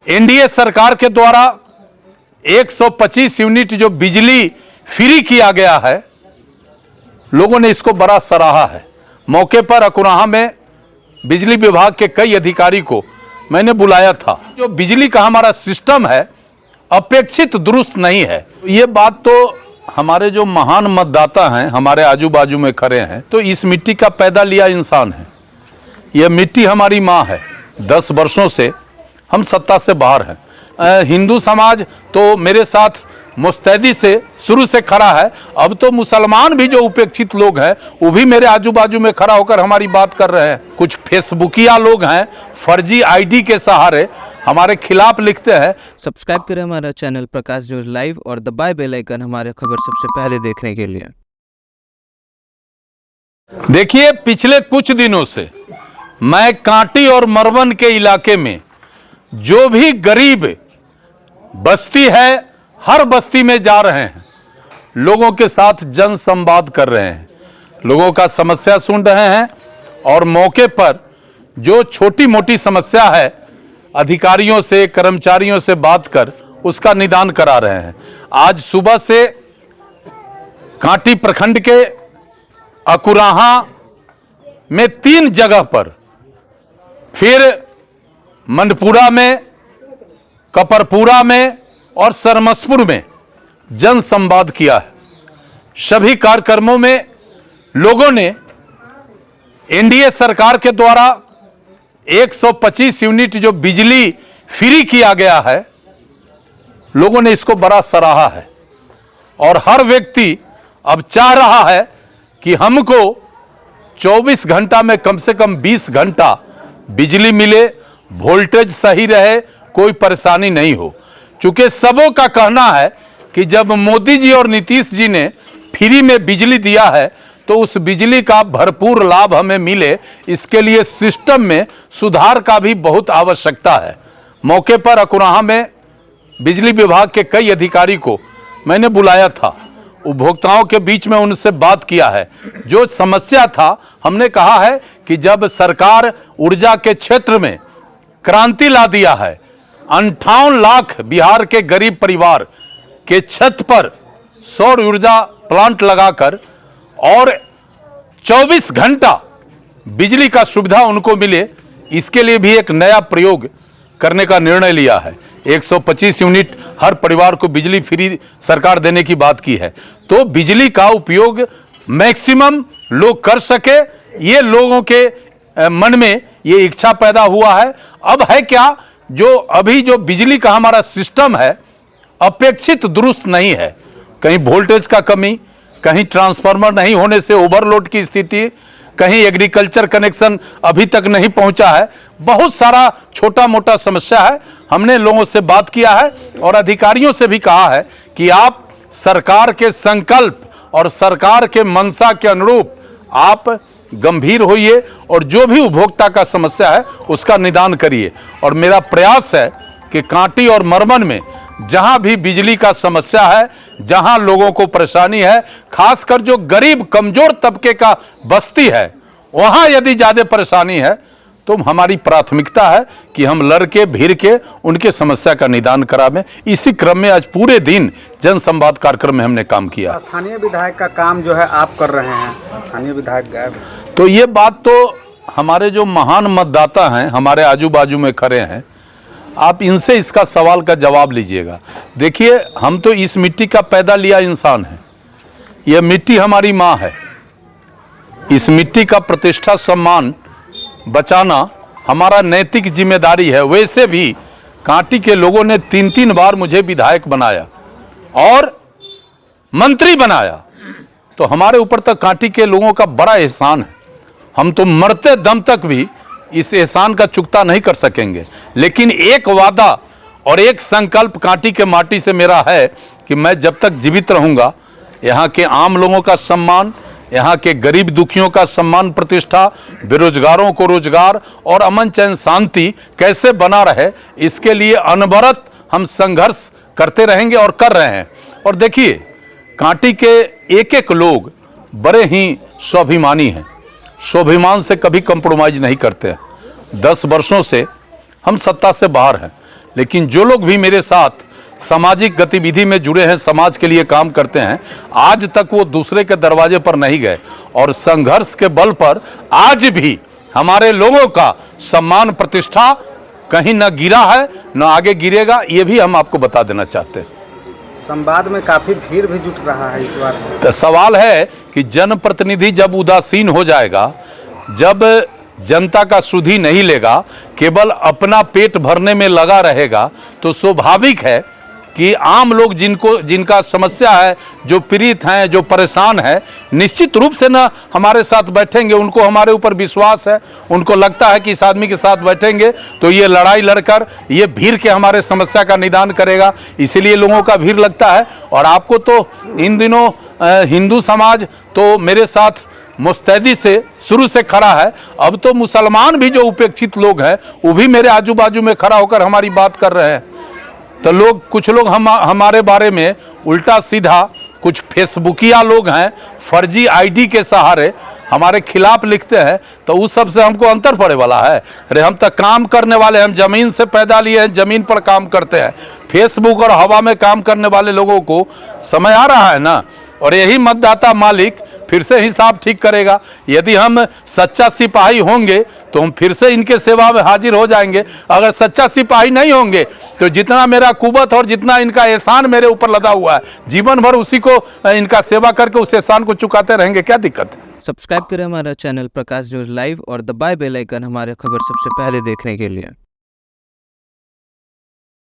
NDA सरकार के द्वारा 125 यूनिट जो बिजली फ्री किया गया है, लोगों ने इसको बड़ा सराहा है। मौके पर अकुराहा में बिजली विभाग के कई अधिकारी को मैंने बुलाया था। जो बिजली का हमारा सिस्टम है अपेक्षित दुरुस्त नहीं है। ये बात तो हमारे जो महान मतदाता हैं, हमारे आजू बाजू में खड़े हैं, तो इस मिट्टी का पैदा लिया इंसान है। यह मिट्टी हमारी माँ है। 10 वर्षों से हम सत्ता से बाहर हैं। हिंदू समाज तो मेरे साथ मुस्तैदी से शुरू से खड़ा है। अब तो मुसलमान भी जो उपेक्षित लोग हैं वो भी मेरे आजू बाजू में खड़ा होकर हमारी बात कर रहे हैं। कुछ फेसबुकिया लोग हैं, फर्जी आईडी के सहारे हमारे खिलाफ लिखते हैं। सब्सक्राइब करें हमारा चैनल प्रकाश न्यूज लाइव और दबाए बेल आइकन हमारे खबर सबसे पहले देखने के लिए। देखिए, पिछले कुछ दिनों से मैं कांटी और मरवन के इलाके में जो भी गरीब बस्ती है, हर बस्ती में जा रहे हैं, लोगों के साथ जन संवाद कर रहे हैं, लोगों का समस्या सुन रहे हैं और मौके पर जो छोटी मोटी समस्या है अधिकारियों से, कर्मचारियों से बात कर उसका निदान करा रहे हैं। आज सुबह से कांटी प्रखंड के अकुराहा में 3 जगह पर, फिर मंडपुरा में, कपरपुरा में और सरमसपुर में जन संवाद किया है। सभी कार्यक्रमों में लोगों ने एनडीए सरकार के द्वारा 125 यूनिट जो बिजली फ्री किया गया है, लोगों ने इसको बड़ा सराहा है। और हर व्यक्ति अब चाह रहा है कि हमको 24 घंटा में कम से कम 20 घंटा बिजली मिले, वोल्टेज सही रहे, कोई परेशानी नहीं हो। चूंकि सबों का कहना है कि जब मोदी जी और नीतीश जी ने फ्री में बिजली दिया है तो उस बिजली का भरपूर लाभ हमें मिले, इसके लिए सिस्टम में सुधार का भी बहुत आवश्यकता है। मौके पर अकुराहा में बिजली विभाग के कई अधिकारी को मैंने बुलाया था। उपभोक्ताओं के बीच में उनसे बात किया है। जो समस्या था, हमने कहा है कि जब सरकार ऊर्जा के क्षेत्र में क्रांति ला दिया है, 58 लाख बिहार के गरीब परिवार के छत पर सौर ऊर्जा प्लांट लगाकर और 24 घंटा बिजली का सुविधा उनको मिले, इसके लिए भी एक नया प्रयोग करने का निर्णय लिया है। 125 यूनिट हर परिवार को बिजली फ्री सरकार देने की बात की है। तो बिजली का उपयोग मैक्सिमम लोग कर सके, ये लोगों के मन में ये इच्छा पैदा हुआ है। अब है क्या, जो अभी जो बिजली का हमारा सिस्टम है अपेक्षित दुरुस्त नहीं है। कहीं वोल्टेज का कमी, कहीं ट्रांसफार्मर नहीं होने से ओवरलोड की स्थिति, कहीं एग्रीकल्चर कनेक्शन अभी तक नहीं पहुंचा है। बहुत सारा छोटा मोटा समस्या है। हमने लोगों से बात किया है और अधिकारियों से भी कहा है कि आप सरकार के संकल्प और सरकार के मंशा के अनुरूप आप गंभीर होइए और जो भी उपभोक्ता का समस्या है उसका निदान करिए। और मेरा प्रयास है कि कांटी और मरवन में जहां भी बिजली का समस्या है, जहां लोगों को परेशानी है, खासकर जो गरीब कमजोर तबके का बस्ती है, वहां यदि ज्यादा परेशानी है तो हमारी प्राथमिकता है कि हम लड़के भीड़ के उनके समस्या का निदान करावें। इसी क्रम में आज पूरे दिन जन संवाद कार्यक्रम में हमने काम किया। स्थानीय विधायक का काम जो है आप कर रहे हैं, स्थानीय विधायक गायब, तो ये बात तो हमारे जो महान मतदाता हैं, हमारे आजू बाजू में खड़े हैं, आप इनसे इसका सवाल का जवाब लीजिएगा। देखिए, हम तो इस मिट्टी का पैदा लिया इंसान है। यह मिट्टी हमारी माँ है। इस मिट्टी का प्रतिष्ठा सम्मान बचाना हमारा नैतिक जिम्मेदारी है। वैसे भी कांटी के लोगों ने 3-3 बार मुझे विधायक बनाया और मंत्री बनाया, तो हमारे ऊपर तक कांटी के लोगों का बड़ा एहसान है। हम तो मरते दम तक भी इस एहसान का चुकता नहीं कर सकेंगे। लेकिन एक वादा और एक संकल्प कांटी के माटी से मेरा है कि मैं जब तक जीवित रहूंगा, यहाँ के आम लोगों का सम्मान, यहाँ के गरीब दुखियों का सम्मान प्रतिष्ठा, बेरोजगारों को रोजगार और अमन चैन शांति कैसे बना रहे, इसके लिए अनवरत हम संघर्ष करते रहेंगे और कर रहे हैं। और देखिए, कांटी के एक एक लोग बड़े ही स्वाभिमानी हैं, स्वाभिमान से कभी कंप्रोमाइज नहीं करते हैं। 10 वर्षों से हम सत्ता से बाहर हैं, लेकिन जो लोग भी मेरे साथ सामाजिक गतिविधि में जुड़े हैं, समाज के लिए काम करते हैं, आज तक वो दूसरे के दरवाजे पर नहीं गए और संघर्ष के बल पर आज भी हमारे लोगों का सम्मान प्रतिष्ठा कहीं न गिरा है न आगे गिरेगा, ये भी हम आपको बता देना चाहते हैं। संवाद में काफी भीड़ भी जुट रहा है इस बार। तो सवाल है कि जनप्रतिनिधि जब उदासीन हो जाएगा, जब जनता का सुधि नहीं लेगा, केवल अपना पेट भरने में लगा रहेगा, तो स्वाभाविक है कि आम लोग जिनका समस्या है, जो पीड़ित हैं, जो परेशान है, निश्चित रूप से ना हमारे साथ बैठेंगे। उनको हमारे ऊपर विश्वास है, उनको लगता है कि इस आदमी के साथ बैठेंगे तो ये लड़ाई लड़कर ये भीड़ के हमारे समस्या का निदान करेगा, इसीलिए लोगों का भीड़ लगता है। और आपको तो इन दिनों हिंदू समाज तो मेरे साथ मुस्तैदी से शुरू से खड़ा है, अब तो मुसलमान भी जो उपेक्षित लोग हैं वो भी मेरे आजू बाजू में खड़ा होकर हमारी बात कर रहे हैं। तो कुछ लोग हमारे बारे में उल्टा सीधा, कुछ फेसबुकिया लोग हैं, फर्जी आईडी के सहारे हमारे खिलाफ लिखते हैं, तो उस सब से हमको अंतर पड़े वाला है। अरे हम तो काम करने वाले, हम जमीन से पैदा लिए हैं, जमीन पर काम करते हैं। फेसबुक और हवा में काम करने वाले लोगों को समय आ रहा है ना, और यही मतदाता मालिक फिर से हिसाब ठीक करेगा। यदि हम सच्चा सिपाही होंगे तो हम फिर से इनके सेवा में हाजिर हो जाएंगे। अगर सच्चा सिपाही नहीं होंगे तो जितना मेरा कुवत और जितना इनका एहसान मेरे ऊपर लदा हुआ है, जीवन भर उसी को इनका सेवा करके उस एहसान को चुकाते रहेंगे। क्या दिक्कत है? सब्सक्राइब करें हमारा चैनल प्रकाश जोज लाइव और दबाए बेल आइकन हमारे खबर सबसे पहले देखने के लिए।